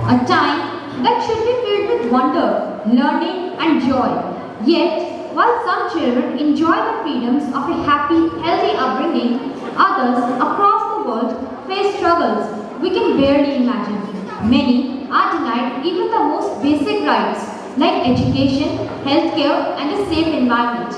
a time that should be filled with wonder, learning and joy. Yet, while some children enjoy the freedoms of a happy, healthy upbringing, others across the world face struggles we can barely imagine. Many are denied even the most basic rights like education, healthcare and a safe environment.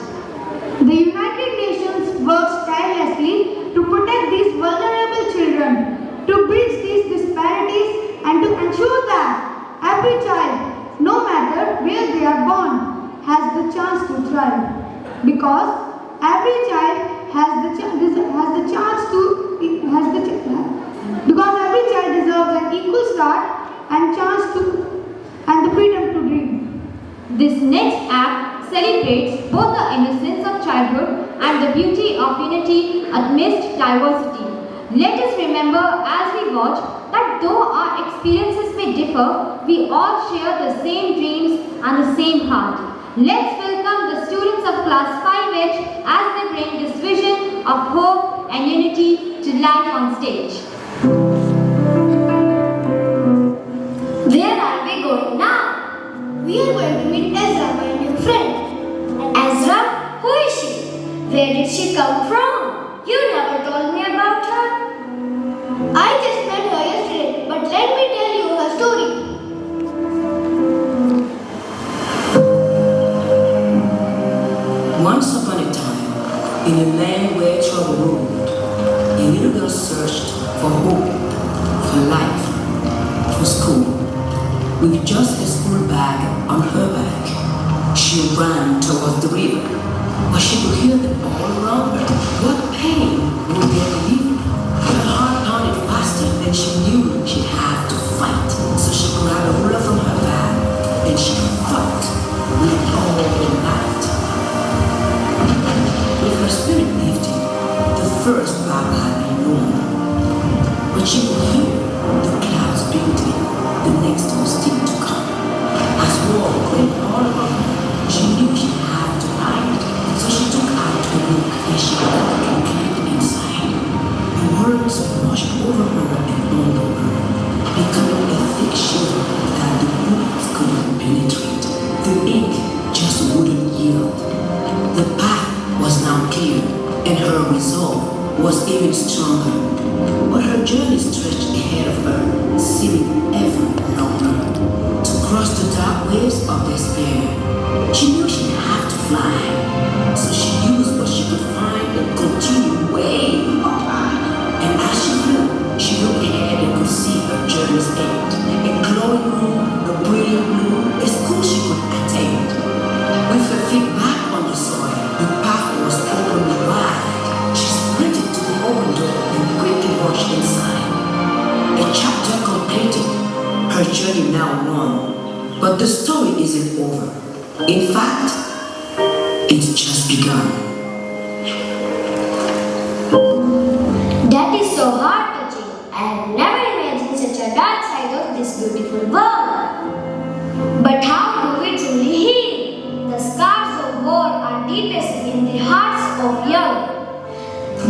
The United Nations works tirelessly to protect these vulnerable children, to bridge these disparities and to ensure that every child, no matter where they are born, has the chance to thrive. Because every child because every child deserves an equal start and chance to and the freedom to dream. This next act celebrates both the innocence of childhood and the beauty of unity amidst diversity. Let us remember as we watch that though our experiences may differ, we all share the same dreams and the same heart. Let's welcome the students of Class 5H as they bring this vision of hope and unity to life on stage. Where are we going now? We are going to meet Ezra, my new friend. Ezra? Who is she? Where did she come from? You never told me about her. I just met her yesterday, but let me tell you her story. Once upon a time, in a land where trouble ruled, a little girl searched for hope, for life, for school. With just a school bag on her back, she ran towards the river, but she could hear them all around her. What pain would they relieve? Her heart pounded faster than she knew she'd have to fight. So she grabbed a ruler from her bag and she fought with all her might. With her spirit lifted, the first battle had been won, but she could hear the clouds building. The next was still to come. As war went all around her, she knew she'd have to hide. So she took out a book and she opened inside. The words washed over her and all over her, becoming a thick shiver that the bullets couldn't penetrate. The ink just wouldn't yield. The path was now clear, and her resolve was even stronger. But her journey stretched ahead of her, seeming ever longer. To cross the dark waves of despair, she knew she'd have to fly. So she used what she could find and continued way up high. And as she flew, she looked ahead and could see her journey's end. A glowing room, a brilliant blue, a school she could attain. With her feet back on the soil, the path was open wide. She sprinted to the open door and quickly rushed inside. A chapter completed, her journey now won. But the story isn't over. In fact, it's just begun. That is so heart-touching. I have never imagined such a dark side of this beautiful world. But how do we truly heal? The scars of war are deepest in the hearts of young.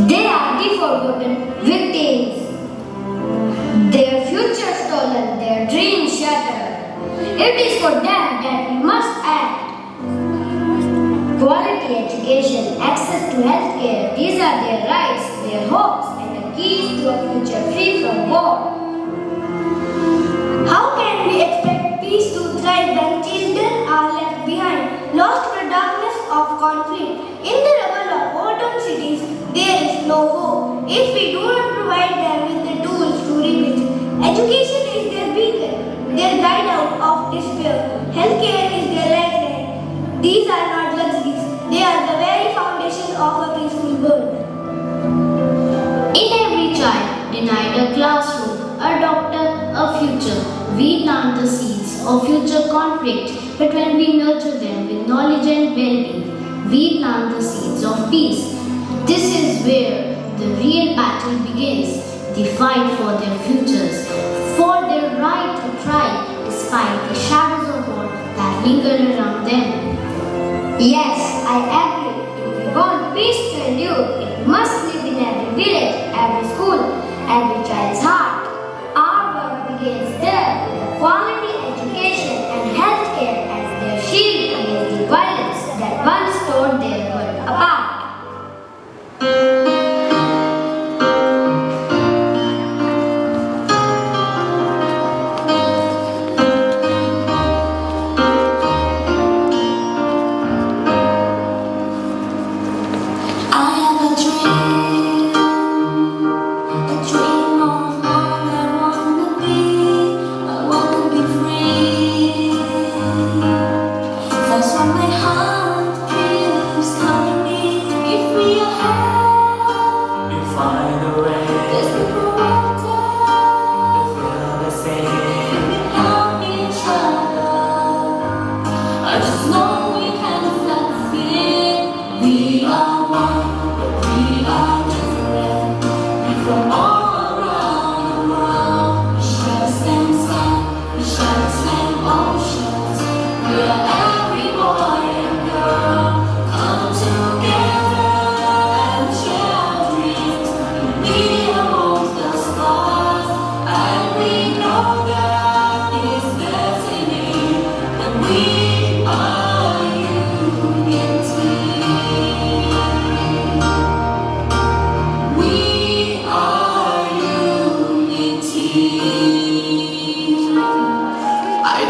They are the forgotten victims. Their future stolen, their dreams shattered. It is for them that we must act. Quality education, access to healthcare, these are their rights, their hopes, and the keys to a future free from war. How can we expect peace to thrive when children are left behind, lost to the darkness of conflict? In the rubble of war-torn cities, there is no hope if we do not provide them with the tools to rebuild. Education is their beacon, their guide out of despair. Healthcare is their lifeline. These are not luxuries, they are the very foundation of a peaceful world. In every child, denied a classroom, a doctor, a future, we plant the seeds of future conflict, but when we nurture them with knowledge and well-being, we plant the seeds of peace. This is where the real battle begins, the fight for their futures, for their right to thrive despite the shadows of war that linger around them. Yes, I agree. If we want peace to endure, it must live in every village, every school, every child's heart. Our work begins there with the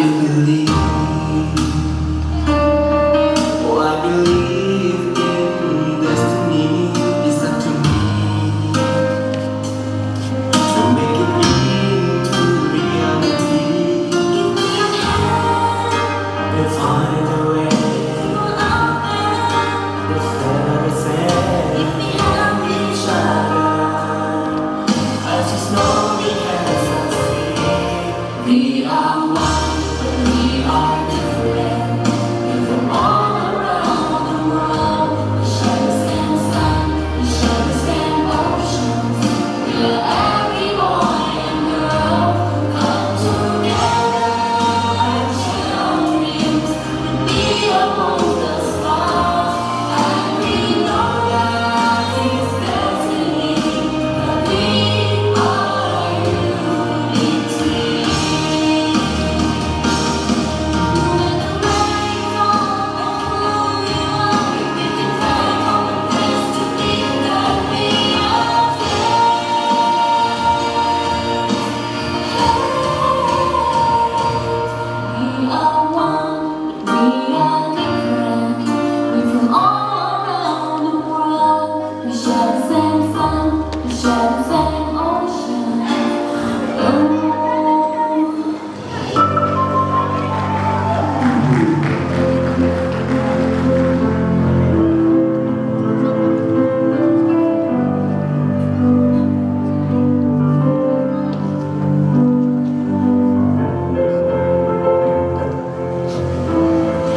still believe. Oh, I believe in destiny. It's up to me to make it into reality. Give me a hand. Let's find a way. Let's never say. If we help each other, I just know we can succeed. We are one, but we are different. We're from all around the world. We share the same sun, we share the same oceans. We are every boy and girl. Come together, our dreams. We above the stars, and we know that it's destiny. That we are unity. No matter where you from or who you are, if we can find common place to be, that we are friends. We are one, we are different. We're from all around the world. We share the same sun, we share the same ocean. Oh.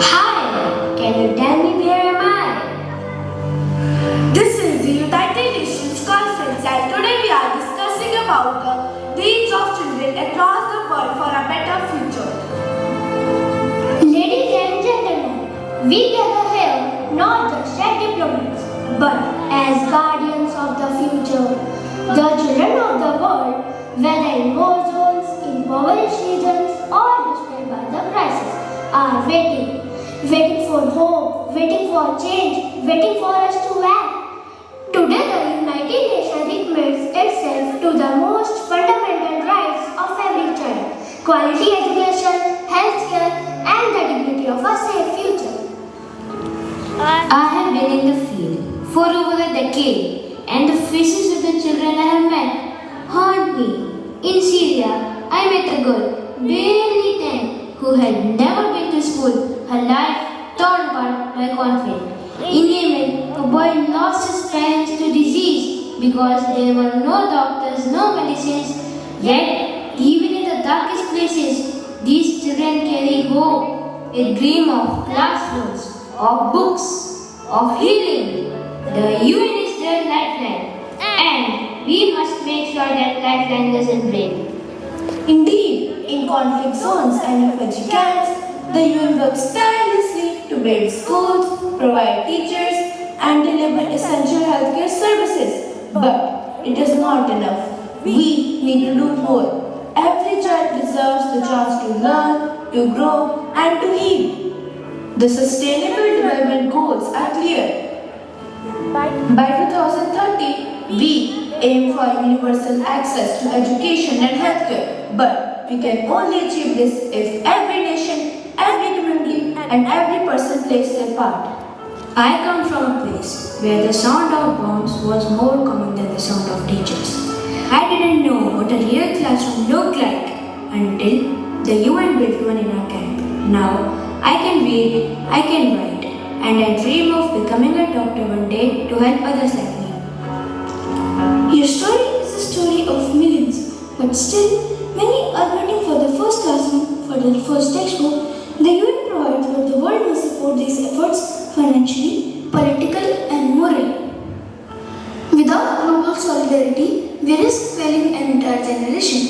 Hi, can you tell me where am I? This is the United Nations Conference, and today we are discussing about the needs of children across the world for a better future. Ladies and gentlemen, we gather here not just as diplomats, but as guardians of the future. The children of the world, whether in war zones, impoverished regions, or destroyed by the crisis, are waiting for hope, waiting for change, waiting for us to act. Today, the United Nations recommits itself to the most fundamental rights of every child: quality education, healthcare, and the dignity of a safe future. I have been in the field for over a decade, and the faces of the children I have met haunt me. In Syria, I met a girl, barely 10, who had never been to school, her life torn apart by conflict. In Yemen, a boy lost his parents to disease because there were no doctors, no medicines. Yet, even in the darkest places, these children carry hope, a dream of classrooms, of books, of healing. The UN is their lifeline, and we must make sure that lifeline doesn't break. Indeed, in conflict zones and refugee camps, the UN works tirelessly to build schools, provide teachers, and deliver essential healthcare services. But it is not enough. We need to do more. Every child deserves the chance to learn, to grow, and to heal. The Sustainable Development Goals are clear. By 2030, we aim for universal access to education and healthcare. But we can only achieve this if every nation, every community, and every person plays their part. I come from a place where the sound of bombs was more common than the sound of teachers. I didn't know what a real classroom looked like until the UN built one in our camp. Now, I can read, I can write, and I dream of becoming a doctor one day to help others like me. Your story is the story of millions, but still, many are waiting for the first classroom, for the first textbook. The UN provides, but the world must support these efforts financially, politically, and morally. Without global solidarity, we risk failing an entire generation.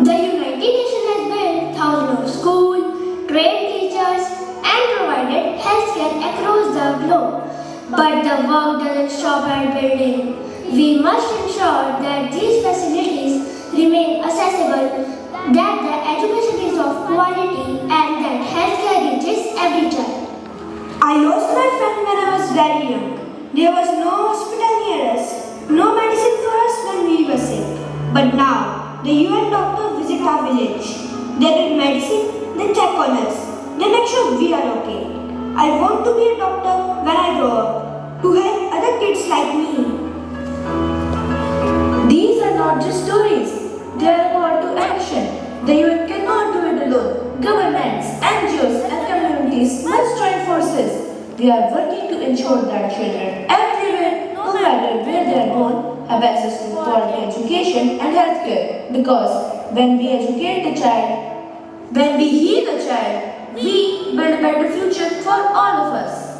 The United Nations has built thousands of schools, trained teachers, and provided healthcare across the globe. But the work doesn't stop at building. We must ensure that these facilities remain accessible, that the education is of quality, and that healthcare reaches every child. I lost my friend when I was very young. There was no hospital near us, no medicine for us when we were sick. But now, the UN doctor visits our village. They read medicine, they check on us. They make sure we are okay. I want to be a doctor when I grow up, to help other kids like me. These are not just stories, they are a call to action. The UN cannot do it alone. Governments, NGOs, and communities must join forces. We are working to ensure that children everywhere, no matter where they are born, have access to quality education and healthcare. Because when we educate the child, when we heal the child, we build a better future for all of us.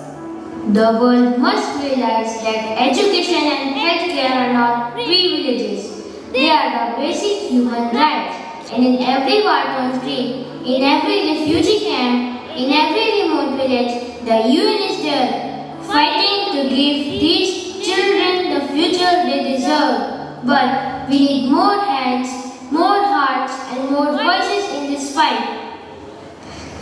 The world must realize that education and healthcare are not privileges. They are the basic human rights. And in every war-torn street, in every refugee camp, in every remote village, the UN is there, fighting to give these children the future they deserve. But we need more hands, more hearts, and more voices in this fight.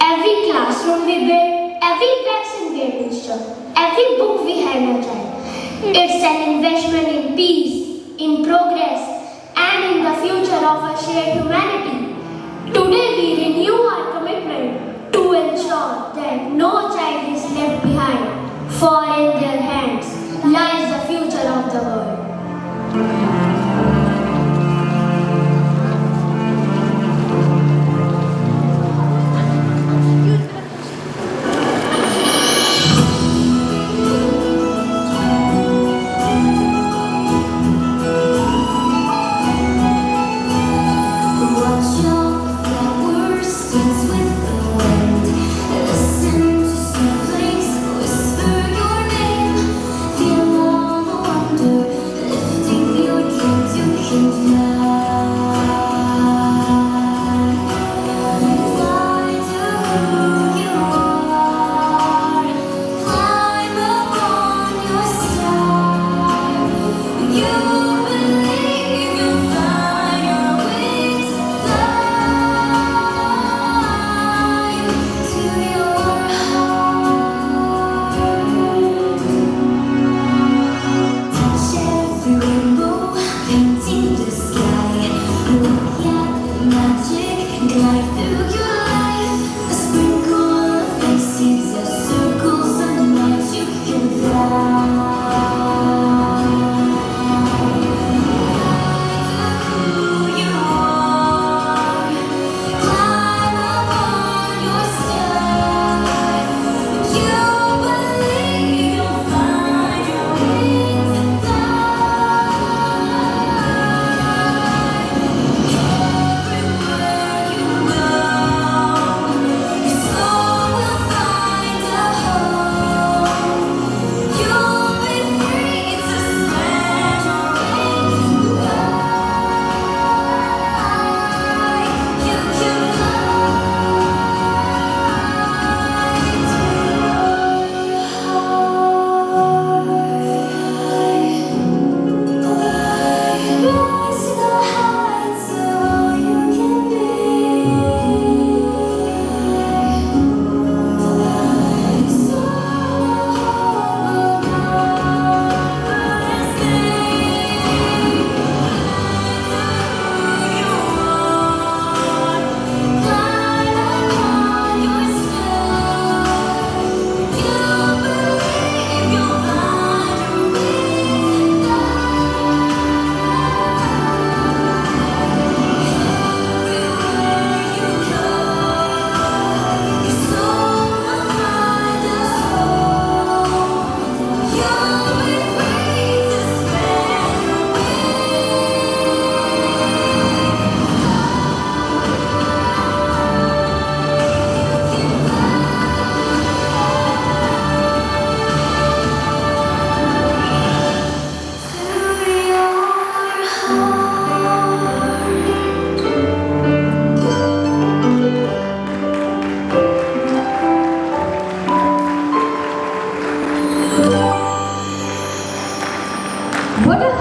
Every classroom we build, every vaccine we administer, every book we hand a child. It's an investment in peace, in progress, and in the future of a shared humanity. Today we renew our commitment to ensure that no child is left behind, for in their hands lies the future of the world. What a